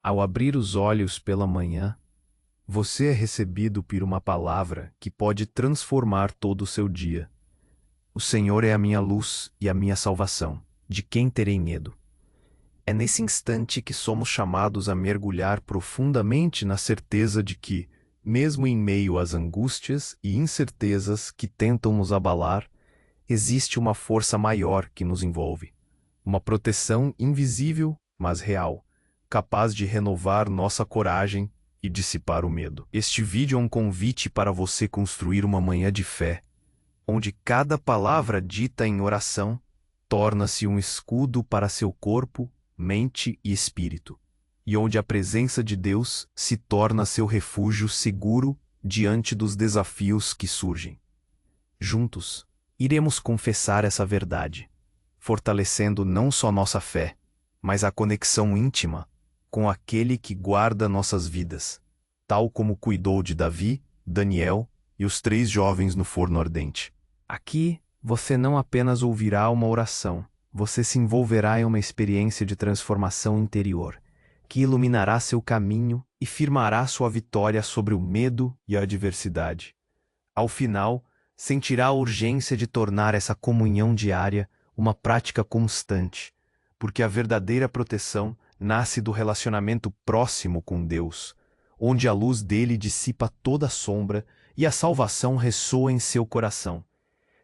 Ao abrir os olhos pela manhã, você é recebido por uma palavra que pode transformar todo o seu dia. O Senhor é a minha luz e a minha salvação. De quem terei medo? É nesse instante que somos chamados a mergulhar profundamente na certeza de que, mesmo em meio às angústias e incertezas que tentam nos abalar, existe uma força maior que nos envolve. Uma proteção invisível, mas real, capaz de renovar nossa coragem e dissipar o medo. Este vídeo é um convite para você construir uma manhã de fé, onde cada palavra dita em oração torna-se um escudo para seu corpo, mente e espírito, e onde a presença de Deus se torna seu refúgio seguro diante dos desafios que surgem. Juntos, iremos confessar essa verdade, fortalecendo não só nossa fé, mas a conexão íntima com aquele que guarda nossas vidas, tal como cuidou de Davi, Daniel e os 3 jovens no forno ardente. Aqui, você não apenas ouvirá uma oração, você se envolverá em uma experiência de transformação interior, que iluminará seu caminho e firmará sua vitória sobre o medo e a adversidade. Ao final, sentirá a urgência de tornar essa comunhão diária uma prática constante, porque a verdadeira proteção nasce do relacionamento próximo com Deus, onde a luz dele dissipa toda a sombra e a salvação ressoa em seu coração.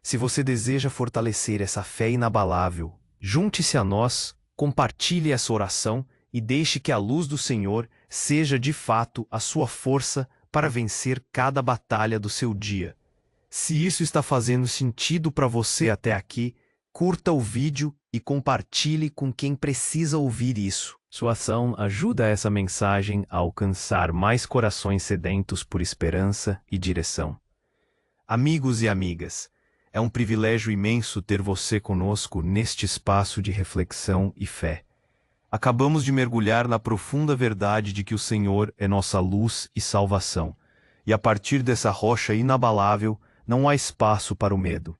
Se você deseja fortalecer essa fé inabalável, junte-se a nós, compartilhe essa oração e deixe que a luz do Senhor seja de fato a sua força para vencer cada batalha do seu dia. Se isso está fazendo sentido para você até aqui, curta o vídeo e compartilhe com quem precisa ouvir isso. Sua ação ajuda essa mensagem a alcançar mais corações sedentos por esperança e direção. Amigos e amigas, é um privilégio imenso ter você conosco neste espaço de reflexão e fé. Acabamos de mergulhar na profunda verdade de que o Senhor é nossa luz e salvação, e a partir dessa rocha inabalável não há espaço para o medo.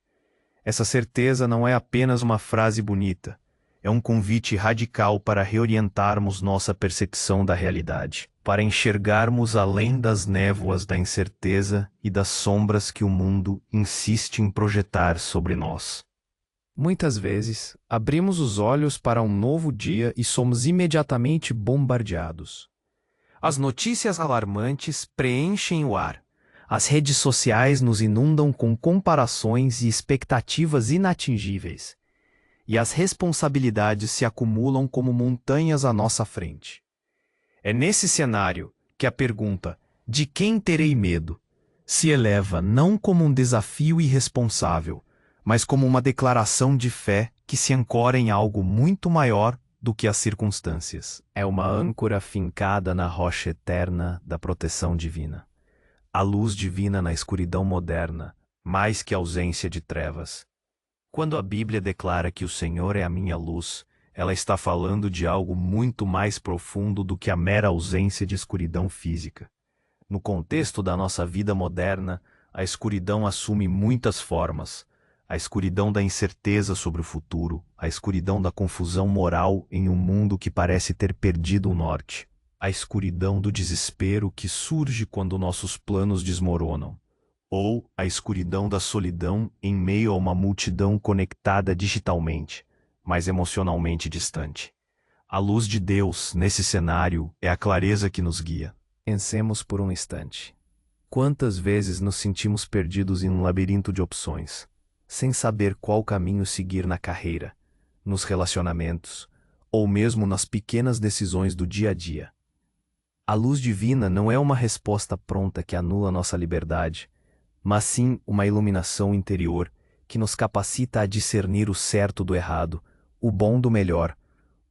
Essa certeza não é apenas uma frase bonita, é um convite radical para reorientarmos nossa percepção da realidade, para enxergarmos além das névoas da incerteza e das sombras que o mundo insiste em projetar sobre nós. Muitas vezes, abrimos os olhos para um novo dia e somos imediatamente bombardeados. As notícias alarmantes preenchem o ar. As redes sociais nos inundam com comparações e expectativas inatingíveis. E as responsabilidades se acumulam como montanhas à nossa frente. É nesse cenário que a pergunta "de quem terei medo?" se eleva não como um desafio irresponsável, mas como uma declaração de fé que se ancora em algo muito maior do que as circunstâncias. É uma âncora fincada na rocha eterna da proteção divina. A luz divina na escuridão moderna, mais que a ausência de trevas. Quando a Bíblia declara que o Senhor é a minha luz, ela está falando de algo muito mais profundo do que a mera ausência de escuridão física. No contexto da nossa vida moderna, a escuridão assume muitas formas. A escuridão da incerteza sobre o futuro, a escuridão da confusão moral em um mundo que parece ter perdido o norte, a escuridão do desespero que surge quando nossos planos desmoronam, ou a escuridão da solidão em meio a uma multidão conectada digitalmente, mas emocionalmente distante. A luz de Deus, nesse cenário, é a clareza que nos guia. Pensemos por um instante. Quantas vezes nos sentimos perdidos em um labirinto de opções, sem saber qual caminho seguir na carreira, nos relacionamentos, ou mesmo nas pequenas decisões do dia a dia? A luz divina não é uma resposta pronta que anula nossa liberdade, mas sim uma iluminação interior que nos capacita a discernir o certo do errado, o bom do melhor,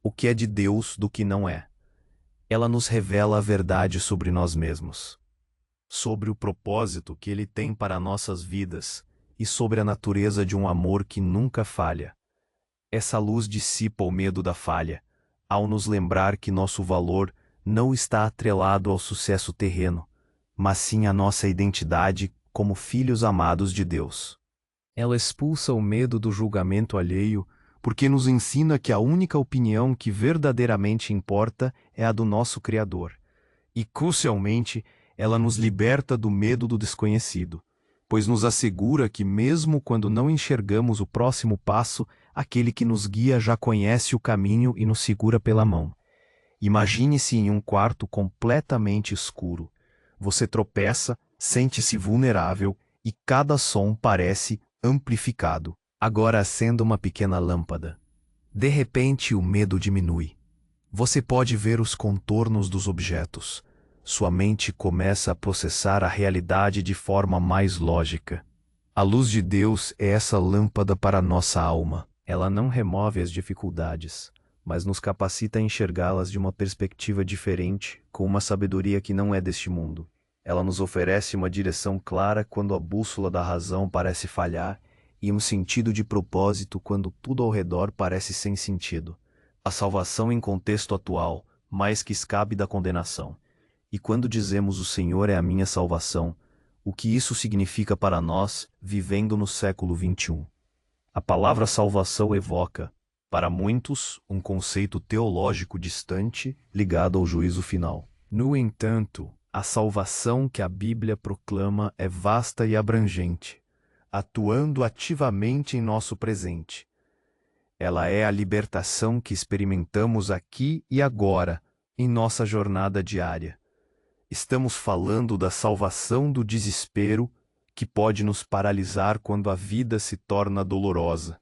o que é de Deus do que não é. Ela nos revela a verdade sobre nós mesmos, sobre o propósito que Ele tem para nossas vidas e sobre a natureza de um amor que nunca falha. Essa luz dissipa o medo da falha, ao nos lembrar que nosso valor não está atrelado ao sucesso terreno, mas sim à nossa identidade como filhos amados de Deus. Ela expulsa o medo do julgamento alheio, porque nos ensina que a única opinião que verdadeiramente importa é a do nosso Criador. E, crucialmente, ela nos liberta do medo do desconhecido, pois nos assegura que mesmo quando não enxergamos o próximo passo, aquele que nos guia já conhece o caminho e nos segura pela mão. Imagine-se em um quarto completamente escuro. Você tropeça, sente-se vulnerável e cada som parece amplificado. Agora acenda uma pequena lâmpada. De repente, o medo diminui. Você pode ver os contornos dos objetos. Sua mente começa a processar a realidade de forma mais lógica. A luz de Deus é essa lâmpada para nossa alma. Ela não remove as dificuldades, mas nos capacita a enxergá-las de uma perspectiva diferente, com uma sabedoria que não é deste mundo. Ela nos oferece uma direção clara quando a bússola da razão parece falhar e um sentido de propósito quando tudo ao redor parece sem sentido. A salvação em contexto atual, mais que escape da condenação. E quando dizemos o Senhor é a minha salvação, o que isso significa para nós, vivendo no século XXI? A palavra salvação evoca, para muitos, um conceito teológico distante ligado ao juízo final. No entanto, a salvação que a Bíblia proclama é vasta e abrangente, atuando ativamente em nosso presente. Ela é a libertação que experimentamos aqui e agora, em nossa jornada diária. Estamos falando da salvação do desespero que pode nos paralisar quando a vida se torna dolorosa.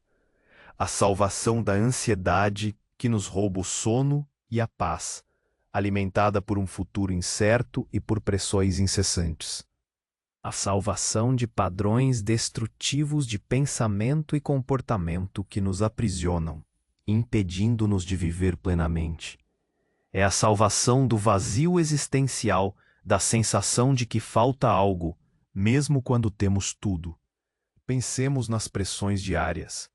A salvação da ansiedade que nos rouba o sono e a paz, alimentada por um futuro incerto e por pressões incessantes. A salvação de padrões destrutivos de pensamento e comportamento que nos aprisionam, impedindo-nos de viver plenamente. É a salvação do vazio existencial, da sensação de que falta algo, mesmo quando temos tudo. Pensemos nas pressões diárias.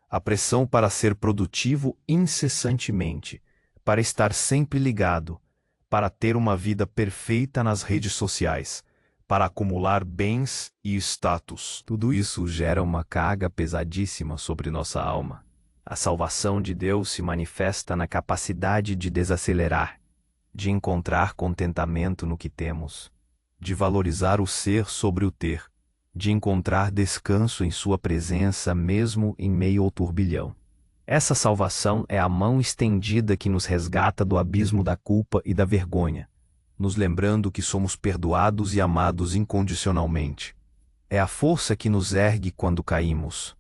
A pressão para ser produtivo incessantemente, para estar sempre ligado, para ter uma vida perfeita nas redes sociais, para acumular bens e status. Tudo isso gera uma carga pesadíssima sobre nossa alma. A salvação de Deus se manifesta na capacidade de desacelerar, de encontrar contentamento no que temos, de valorizar o ser sobre o ter, de encontrar descanso em sua presença mesmo em meio ao turbilhão. Essa salvação é a mão estendida que nos resgata do abismo da culpa e da vergonha, nos lembrando que somos perdoados e amados incondicionalmente. É a força que nos ergue quando caímos,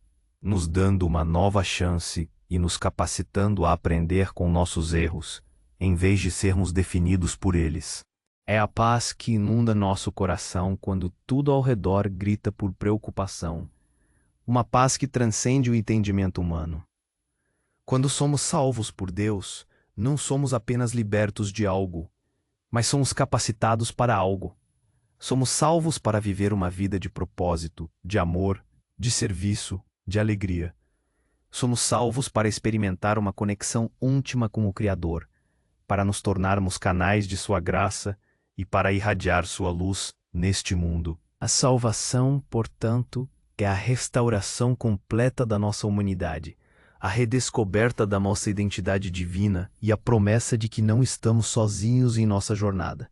nos dando uma nova chance e nos capacitando a aprender com nossos erros, em vez de sermos definidos por eles. É a paz que inunda nosso coração quando tudo ao redor grita por preocupação. Uma paz que transcende o entendimento humano. Quando somos salvos por Deus, não somos apenas libertos de algo, mas somos capacitados para algo. Somos salvos para viver uma vida de propósito, de amor, de serviço, de alegria. Somos salvos para experimentar uma conexão íntima com o Criador, para nos tornarmos canais de sua graça e para irradiar sua luz neste mundo. A salvação, portanto, é a restauração completa da nossa humanidade, a redescoberta da nossa identidade divina e a promessa de que não estamos sozinhos em nossa jornada.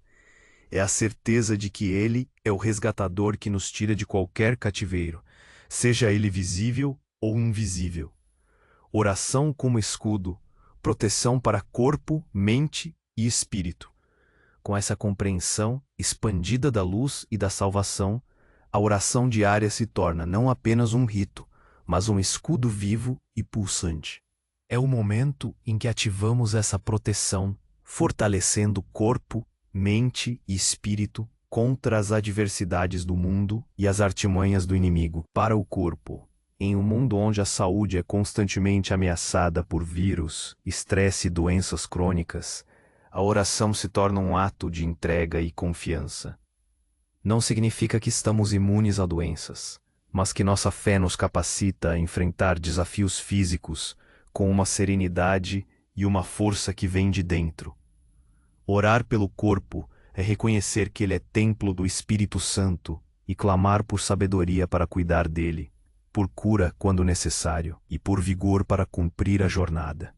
É a certeza de que Ele é o resgatador que nos tira de qualquer cativeiro, seja ele visível ou invisível. Oração como escudo, proteção para corpo, mente e espírito. Com essa compreensão expandida da luz e da salvação, a oração diária se torna não apenas um rito, mas um escudo vivo e pulsante. É o momento em que ativamos essa proteção, fortalecendo corpo, mente e espírito contra as adversidades do mundo e as artimanhas do inimigo. Para o corpo, em um mundo onde a saúde é constantemente ameaçada por vírus, estresse e doenças crônicas, a oração se torna um ato de entrega e confiança. Não significa que estamos imunes a doenças, mas que nossa fé nos capacita a enfrentar desafios físicos com uma serenidade e uma força que vem de dentro. Orar pelo corpo é reconhecer que ele é templo do Espírito Santo e clamar por sabedoria para cuidar dele. por cura quando necessário e por vigor para cumprir a jornada.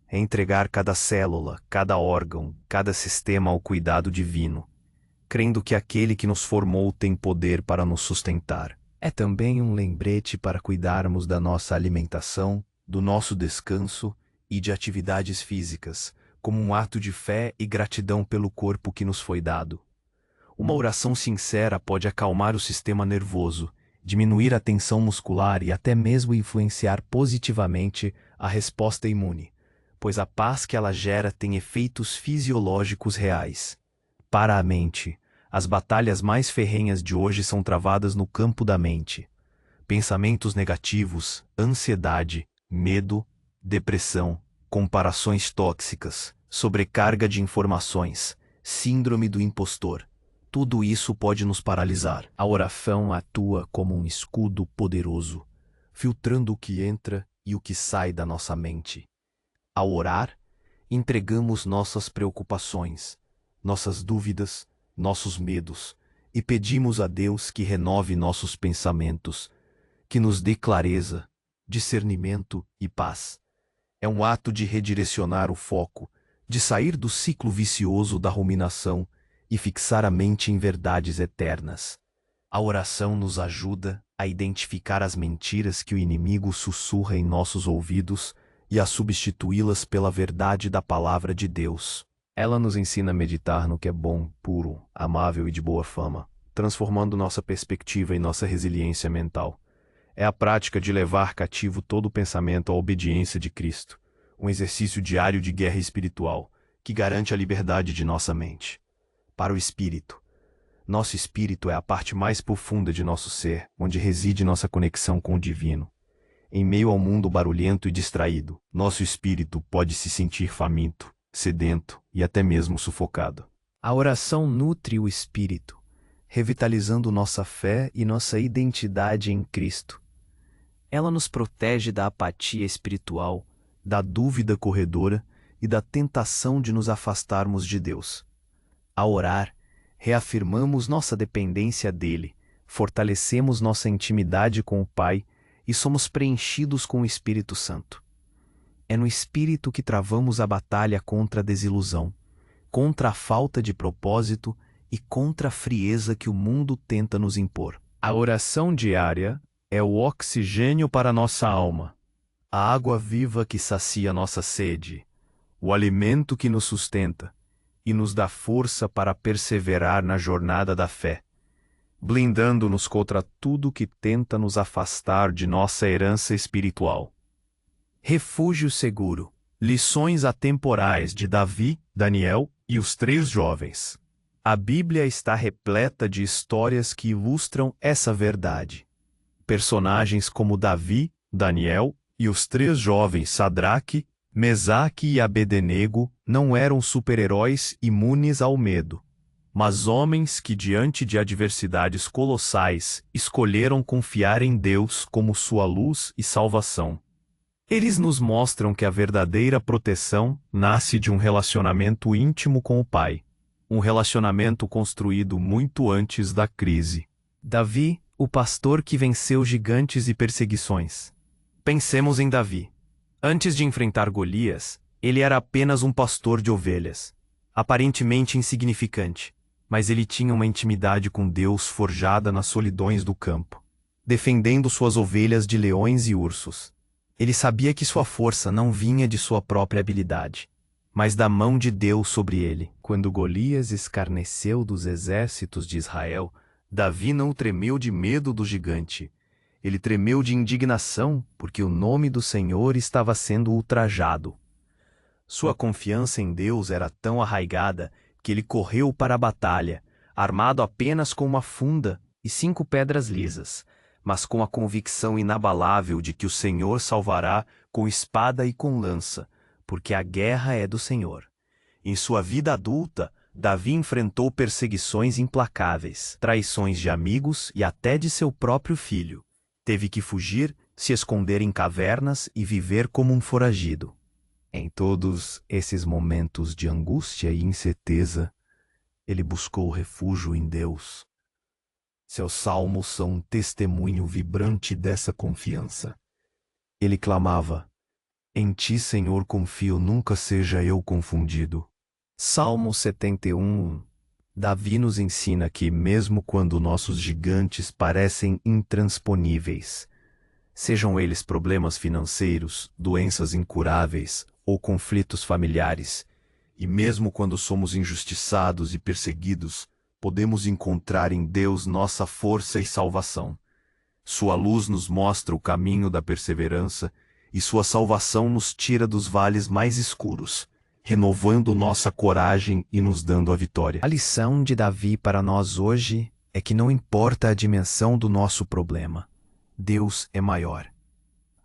É entregar cada célula, cada órgão, cada sistema ao cuidado divino, crendo que aquele que nos formou tem poder para nos sustentar. É também um lembrete para cuidarmos da nossa alimentação, do nosso descanso e de atividades físicas, como um ato de fé e gratidão pelo corpo que nos foi dado. Uma oração sincera pode acalmar o sistema nervoso, diminuir a tensão muscular e até mesmo influenciar positivamente a resposta imune, pois a paz que ela gera tem efeitos fisiológicos reais. Para a mente, as batalhas mais ferrenhas de hoje são travadas no campo da mente. Pensamentos negativos, ansiedade, medo, depressão, comparações tóxicas, sobrecarga de informações, síndrome do impostor. Tudo isso pode nos paralisar. A oração atua como um escudo poderoso, filtrando o que entra e o que sai da nossa mente. Ao orar, entregamos nossas preocupações, nossas dúvidas, nossos medos, e pedimos a Deus que renove nossos pensamentos, que nos dê clareza, discernimento e paz. É um ato de redirecionar o foco, de sair do ciclo vicioso da ruminação e fixar a mente em verdades eternas. A oração nos ajuda a identificar as mentiras que o inimigo sussurra em nossos ouvidos e a substituí-las pela verdade da palavra de Deus. Ela nos ensina a meditar no que é bom, puro, amável e de boa fama, transformando nossa perspectiva e nossa resiliência mental. É a prática de levar cativo todo o pensamento à obediência de Cristo, um exercício diário de guerra espiritual que garante a liberdade de nossa mente. Para o espírito, nosso espírito é a parte mais profunda de nosso ser, onde reside nossa conexão com o divino. Em meio ao mundo barulhento e distraído, nosso espírito pode se sentir faminto, sedento e até mesmo sufocado. A oração nutre o espírito, revitalizando nossa fé e nossa identidade em Cristo. Ela nos protege da apatia espiritual, da dúvida corredora e da tentação de nos afastarmos de Deus. Ao orar, reafirmamos nossa dependência dele, fortalecemos nossa intimidade com o Pai e somos preenchidos com o Espírito Santo. É no Espírito que travamos a batalha contra a desilusão, contra a falta de propósito e contra a frieza que o mundo tenta nos impor. A oração diária é o oxigênio para nossa alma, a água viva que sacia nossa sede, o alimento que nos sustenta e nos dá força para perseverar na jornada da fé, blindando-nos contra tudo que tenta nos afastar de nossa herança espiritual. Refúgio seguro. Lições atemporais de Davi, Daniel e os 3 jovens. A Bíblia está repleta de histórias que ilustram essa verdade. Personagens como Davi, Daniel e os 3 jovens Sadraque, Mesaque e Abednego não eram super-heróis imunes ao medo, mas homens que, diante de adversidades colossais, escolheram confiar em Deus como sua luz e salvação. Eles nos mostram que a verdadeira proteção nasce de um relacionamento íntimo com o Pai, um relacionamento construído muito antes da crise. Davi, o pastor que venceu gigantes e perseguições. Pensemos em Davi. Antes de enfrentar Golias, ele era apenas um pastor de ovelhas, aparentemente insignificante, mas ele tinha uma intimidade com Deus forjada nas solidões do campo, defendendo suas ovelhas de leões e ursos. Ele sabia que sua força não vinha de sua própria habilidade, mas da mão de Deus sobre ele. Quando Golias escarneceu dos exércitos de Israel, Davi não tremeu de medo do gigante. Ele tremeu de indignação, porque o nome do Senhor estava sendo ultrajado. Sua confiança em Deus era tão arraigada que ele correu para a batalha, armado apenas com uma funda e 5 pedras lisas, mas com a convicção inabalável de que o Senhor salvará com espada e com lança, porque a guerra é do Senhor. Em sua vida adulta, Davi enfrentou perseguições implacáveis, traições de amigos e até de seu próprio filho. Teve que fugir, se esconder em cavernas e viver como um foragido. Em todos esses momentos de angústia e incerteza, ele buscou refúgio em Deus. Seus salmos são um testemunho vibrante dessa confiança. Ele clamava: Em ti, Senhor, confio, nunca seja eu confundido. Salmo 71. Davi nos ensina que, mesmo quando nossos gigantes parecem intransponíveis, sejam eles problemas financeiros, doenças incuráveis ou conflitos familiares, e mesmo quando somos injustiçados e perseguidos, podemos encontrar em Deus nossa força e salvação. Sua luz nos mostra o caminho da perseverança e sua salvação nos tira dos vales mais escuros, renovando nossa coragem e nos dando a vitória. A lição de Davi para nós hoje é que não importa a dimensão do nosso problema, Deus é maior.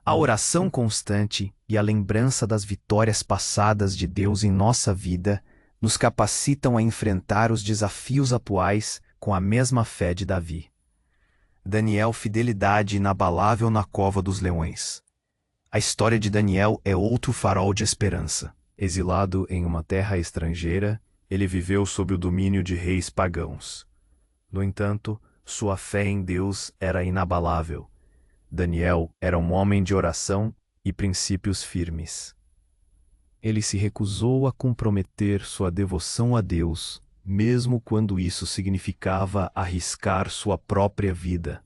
A oração constante e a lembrança das vitórias passadas de Deus em nossa vida nos capacitam a enfrentar os desafios atuais com a mesma fé de Davi. Daniel, fidelidade inabalável na cova dos leões. A história de Daniel é outro farol de esperança. Exilado em uma terra estrangeira, ele viveu sob o domínio de reis pagãos. No entanto, sua fé em Deus era inabalável. Daniel era um homem de oração e princípios firmes. Ele se recusou a comprometer sua devoção a Deus, mesmo quando isso significava arriscar sua própria vida.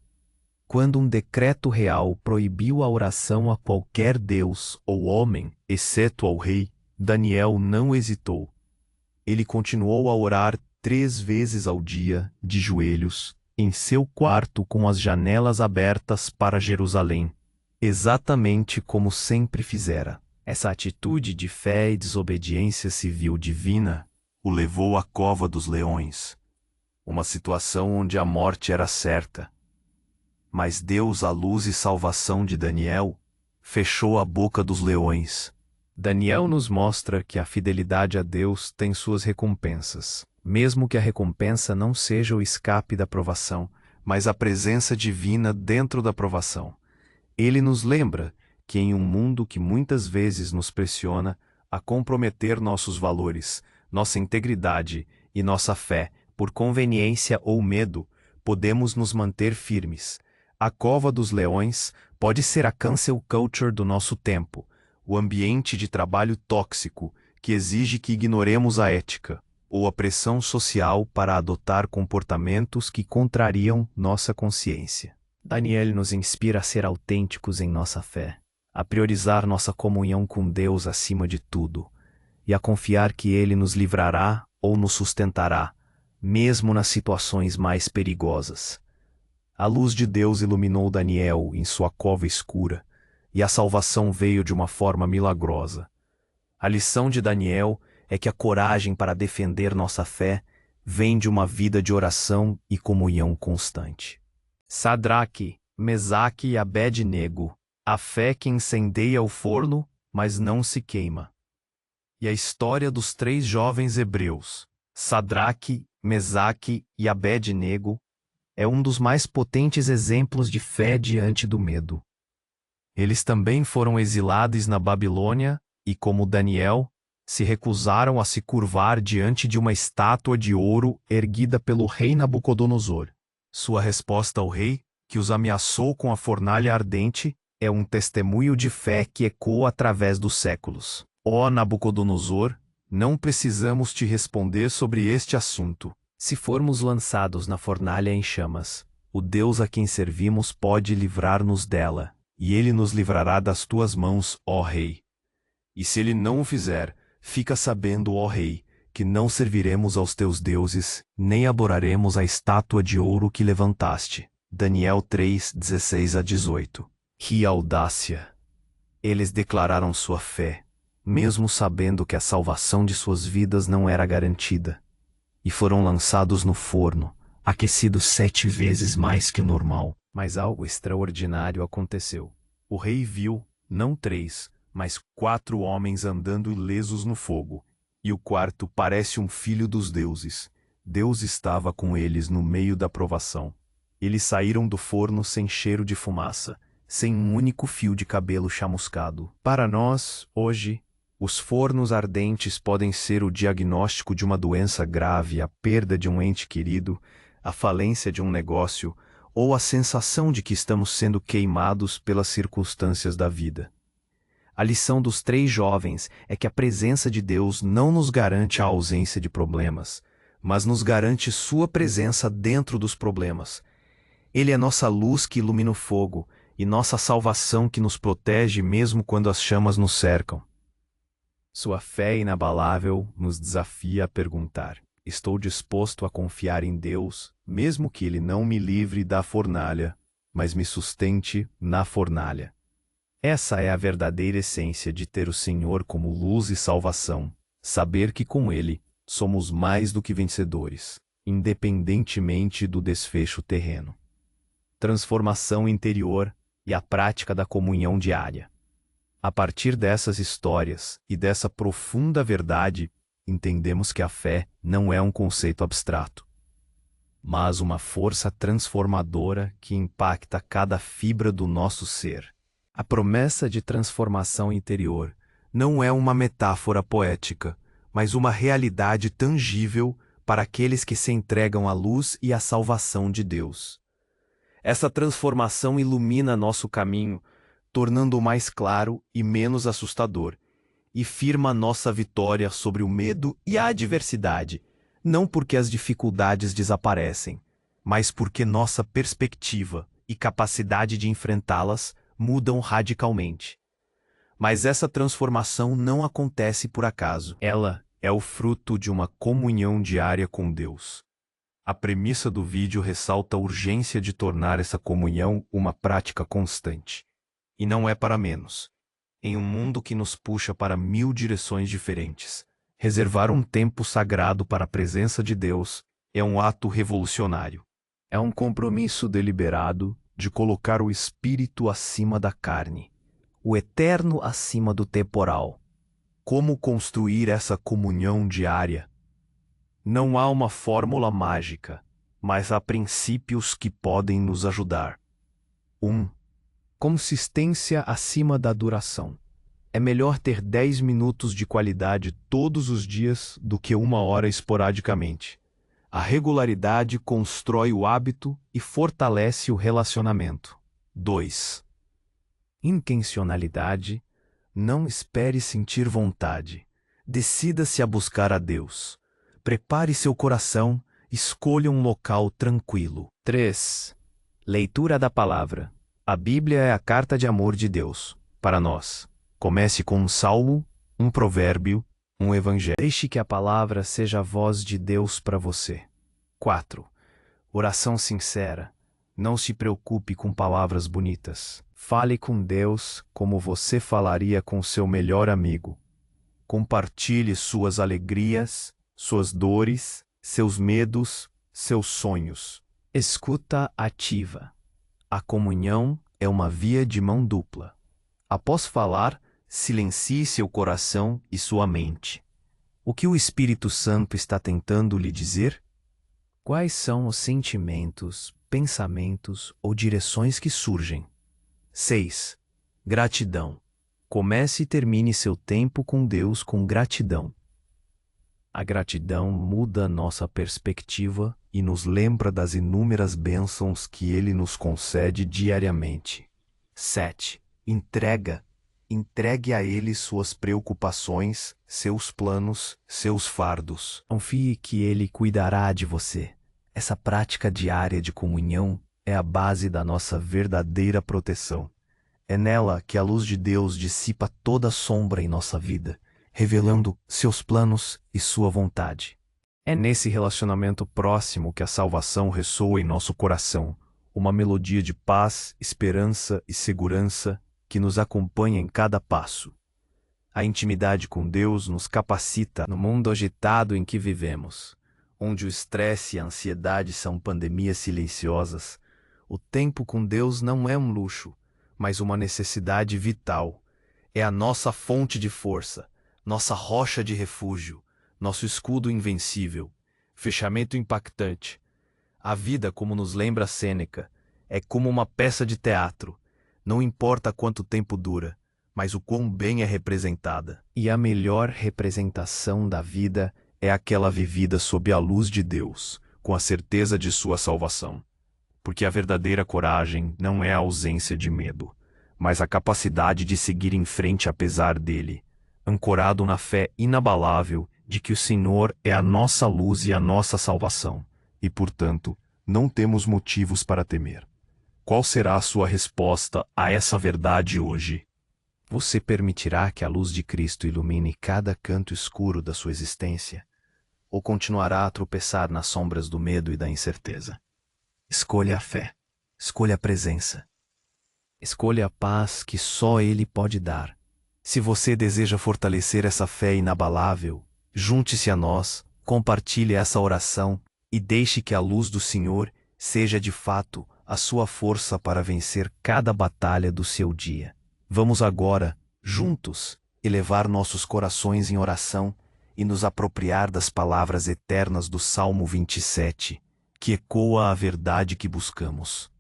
Quando um decreto real proibiu a oração a qualquer deus ou homem, exceto ao rei, Daniel não hesitou. Ele continuou a orar 3 vezes ao dia, de joelhos, em seu quarto com as janelas abertas para Jerusalém, exatamente como sempre fizera. Essa atitude de fé e desobediência civil divina o levou à cova dos leões, uma situação onde a morte era certa. Mas Deus, a luz e salvação de Daniel, fechou a boca dos leões. Daniel nos mostra que a fidelidade a Deus tem suas recompensas, mesmo que a recompensa não seja o escape da provação, mas a presença divina dentro da provação. Ele nos lembra que em um mundo que muitas vezes nos pressiona a comprometer nossos valores, nossa integridade e nossa fé, por conveniência ou medo, podemos nos manter firmes. A cova dos leões pode ser a cancel culture do nosso tempo, o ambiente de trabalho tóxico que exige que ignoremos a ética, ou a pressão social para adotar comportamentos que contrariam nossa consciência. Daniel nos inspira a ser autênticos em nossa fé, a priorizar nossa comunhão com Deus acima de tudo, e a confiar que Ele nos livrará ou nos sustentará, mesmo nas situações mais perigosas. A luz de Deus iluminou Daniel em sua cova escura, e a salvação veio de uma forma milagrosa. A lição de Daniel é que a coragem para defender nossa fé vem de uma vida de oração e comunhão constante. Sadraque, Mesaque e Abed-nego, a fé que incendeia o forno, mas não se queima. E a história dos 3 jovens hebreus, Sadraque, Mesaque e Abed-nego, é um dos mais potentes exemplos de fé diante do medo. Eles também foram exilados na Babilônia e, como Daniel, se recusaram a se curvar diante de uma estátua de ouro erguida pelo rei Nabucodonosor. Sua resposta ao rei, que os ameaçou com a fornalha ardente, é um testemunho de fé que ecoa através dos séculos. Ó Nabucodonosor, não precisamos te responder sobre este assunto. Se formos lançados na fornalha em chamas, o Deus a quem servimos pode livrar-nos dela, e ele nos livrará das tuas mãos, ó rei. E se ele não o fizer, fica sabendo, ó rei, que não serviremos aos teus deuses, nem adoraremos a estátua de ouro que levantaste. Daniel 3, 16 a 18. Que audácia! Eles declararam sua fé, mesmo sabendo que a salvação de suas vidas não era garantida, e foram lançados no forno, aquecidos 7 vezes mais que o normal. Mas algo extraordinário aconteceu. O rei viu, não 3, mas 4 homens andando ilesos no fogo, e o quarto parece um filho dos deuses. Deus estava com eles no meio da provação. Eles saíram do forno sem cheiro de fumaça, sem um único fio de cabelo chamuscado. Para nós, hoje, os fornos ardentes podem ser o diagnóstico de uma doença grave, a perda de um ente querido, a falência de um negócio ou a sensação de que estamos sendo queimados pelas circunstâncias da vida. A lição dos 3 jovens é que a presença de Deus não nos garante a ausência de problemas, mas nos garante sua presença dentro dos problemas. Ele é nossa luz que ilumina o fogo e nossa salvação que nos protege mesmo quando as chamas nos cercam. Sua fé inabalável nos desafia a perguntar: estou disposto a confiar em Deus, mesmo que Ele não me livre da fornalha, mas me sustente na fornalha. Essa é a verdadeira essência de ter o Senhor como luz e salvação, saber que com Ele somos mais do que vencedores, independentemente do desfecho terreno. Transformação interior e a prática da comunhão diária. A partir dessas histórias e dessa profunda verdade, entendemos que a fé não é um conceito abstrato, mas uma força transformadora que impacta cada fibra do nosso ser. A promessa de transformação interior não é uma metáfora poética, mas uma realidade tangível para aqueles que se entregam à luz e à salvação de Deus. Essa transformação ilumina nosso caminho, tornando-o mais claro e menos assustador, e firma nossa vitória sobre o medo e a adversidade, não porque as dificuldades desaparecem, mas porque nossa perspectiva e capacidade de enfrentá-las mudam radicalmente. Mas essa transformação não acontece por acaso. Ela é o fruto de uma comunhão diária com Deus. A premissa do vídeo ressalta a urgência de tornar essa comunhão uma prática constante. E não é para menos. Em um mundo que nos puxa para 1000 direções diferentes, reservar um tempo sagrado para a presença de Deus é um ato revolucionário. É um compromisso deliberado de colocar o espírito acima da carne, o eterno acima do temporal. Como construir essa comunhão diária? Não há uma fórmula mágica, mas há princípios que podem nos ajudar. 1. Consistência acima da duração. É melhor ter 10 minutos de qualidade todos os dias do que 1 hora esporadicamente. A regularidade constrói o hábito e fortalece o relacionamento. 2. Intencionalidade. Não espere sentir vontade. Decida-se a buscar a Deus. Prepare seu coração, escolha um local tranquilo. 3. Leitura da palavra. A Bíblia é a carta de amor de Deus, para nós. Comece com um salmo, um provérbio, um evangelho. Deixe que a palavra seja a voz de Deus para você. 4. Oração sincera. Não se preocupe com palavras bonitas. Fale com Deus como você falaria com seu melhor amigo. Compartilhe suas alegrias, suas dores, seus medos, seus sonhos. Escuta ativa. A comunhão é uma via de mão dupla. Após falar, silencie seu coração e sua mente. O que o Espírito Santo está tentando lhe dizer? Quais são os sentimentos, pensamentos ou direções que surgem? 6. Gratidão. Comece e termine seu tempo com Deus com gratidão. A gratidão muda nossa perspectiva e nos lembra das inúmeras bênçãos que Ele nos concede diariamente. 7. Entrega. Entregue a Ele suas preocupações, seus planos, seus fardos. Confie que Ele cuidará de você. Essa prática diária de comunhão é a base da nossa verdadeira proteção. É nela que a luz de Deus dissipa toda sombra em nossa vida, revelando seus planos e sua vontade. É nesse relacionamento próximo que a salvação ressoa em nosso coração, uma melodia de paz, esperança e segurança que nos acompanha em cada passo. A intimidade com Deus nos capacita no mundo agitado em que vivemos, onde o estresse e a ansiedade são pandemias silenciosas. O tempo com Deus não é um luxo, mas uma necessidade vital. É a nossa fonte de força, nossa rocha de refúgio, nosso escudo invencível, fechamento impactante. A vida, como nos lembra Sêneca, é como uma peça de teatro. Não importa quanto tempo dura, mas o quão bem é representada. E a melhor representação da vida é aquela vivida sob a luz de Deus, com a certeza de sua salvação. Porque a verdadeira coragem não é a ausência de medo, mas a capacidade de seguir em frente apesar dele, ancorado na fé inabalável de que o Senhor é a nossa luz e a nossa salvação, e, portanto, não temos motivos para temer. Qual será a sua resposta a essa verdade hoje? Você permitirá que a luz de Cristo ilumine cada canto escuro da sua existência? Ou continuará a tropeçar nas sombras do medo e da incerteza? Escolha a fé. Escolha a presença. Escolha a paz que só Ele pode dar. Se você deseja fortalecer essa fé inabalável, junte-se a nós, compartilhe essa oração e deixe que a luz do Senhor seja de fato a sua força para vencer cada batalha do seu dia. Vamos agora, juntos, elevar nossos corações em oração e nos apropriar das palavras eternas do Salmo 27, que ecoa a verdade que buscamos.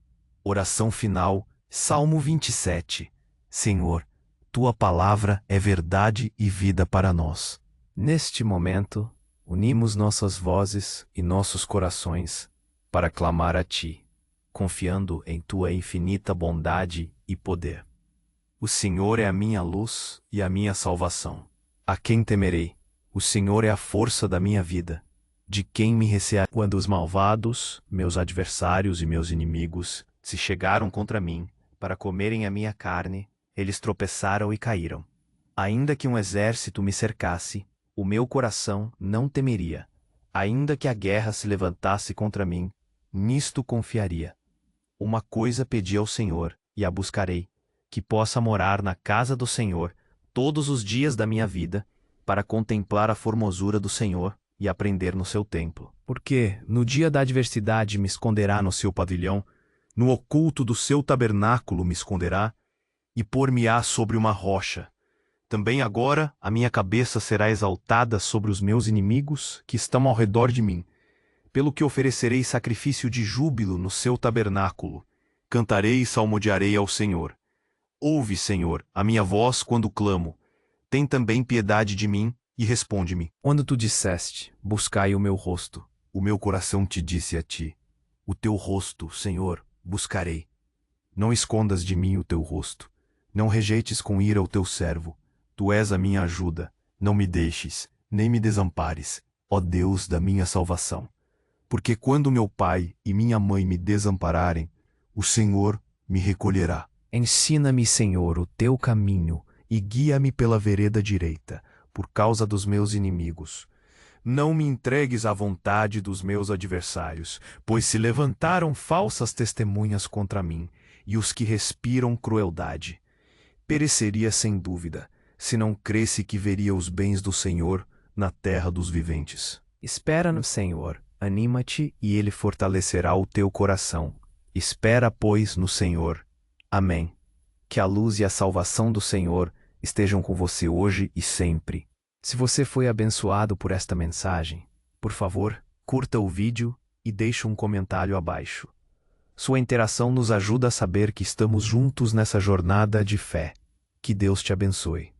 Oração final, Salmo 27. Senhor, Tua palavra é verdade e vida para nós. Neste momento, unimos nossas vozes e nossos corações para clamar a Ti, confiando em Tua infinita bondade e poder. O Senhor é a minha luz e a minha salvação. A quem temerei? O Senhor é a força da minha vida. De quem me recearei? Quando os malvados, meus adversários e meus inimigos, se chegaram contra mim para comerem a minha carne, eles tropeçaram e caíram. Ainda que um exército me cercasse, o meu coração não temeria. Ainda que a guerra se levantasse contra mim, nisto confiaria. Uma coisa pedi ao Senhor, e a buscarei, que possa morar na casa do Senhor todos os dias da minha vida, para contemplar a formosura do Senhor e aprender no seu templo. Porque no dia da adversidade me esconderá no seu pavilhão, no oculto do seu tabernáculo me esconderá, e pôr-me-á sobre uma rocha. Também agora a minha cabeça será exaltada sobre os meus inimigos que estão ao redor de mim, pelo que oferecerei sacrifício de júbilo no seu tabernáculo. Cantarei e salmodiarei ao Senhor. Ouve, Senhor, a minha voz quando clamo. Tem também piedade de mim e responde-me. Quando tu disseste, buscai o meu rosto, o meu coração te disse a ti, o teu rosto, Senhor, buscarei. Não escondas de mim o teu rosto. Não rejeites com ira o teu servo. Tu és a minha ajuda. Não me deixes, nem me desampares, ó Deus da minha salvação. Porque quando meu pai e minha mãe me desampararem, o Senhor me recolherá. Ensina-me, Senhor, o teu caminho e guia-me pela vereda direita, por causa dos meus inimigos. Não me entregues à vontade dos meus adversários, pois se levantaram falsas testemunhas contra mim, e os que respiram crueldade. Pereceria sem dúvida, se não cresse que veria os bens do Senhor na terra dos viventes. Espera no Senhor, anima-te e Ele fortalecerá o teu coração. Espera, pois, no Senhor. Amém. Que a luz e a salvação do Senhor estejam com você hoje e sempre. Se você foi abençoado por esta mensagem, por favor, curta o vídeo e deixe um comentário abaixo. Sua interação nos ajuda a saber que estamos juntos nessa jornada de fé. Que Deus te abençoe.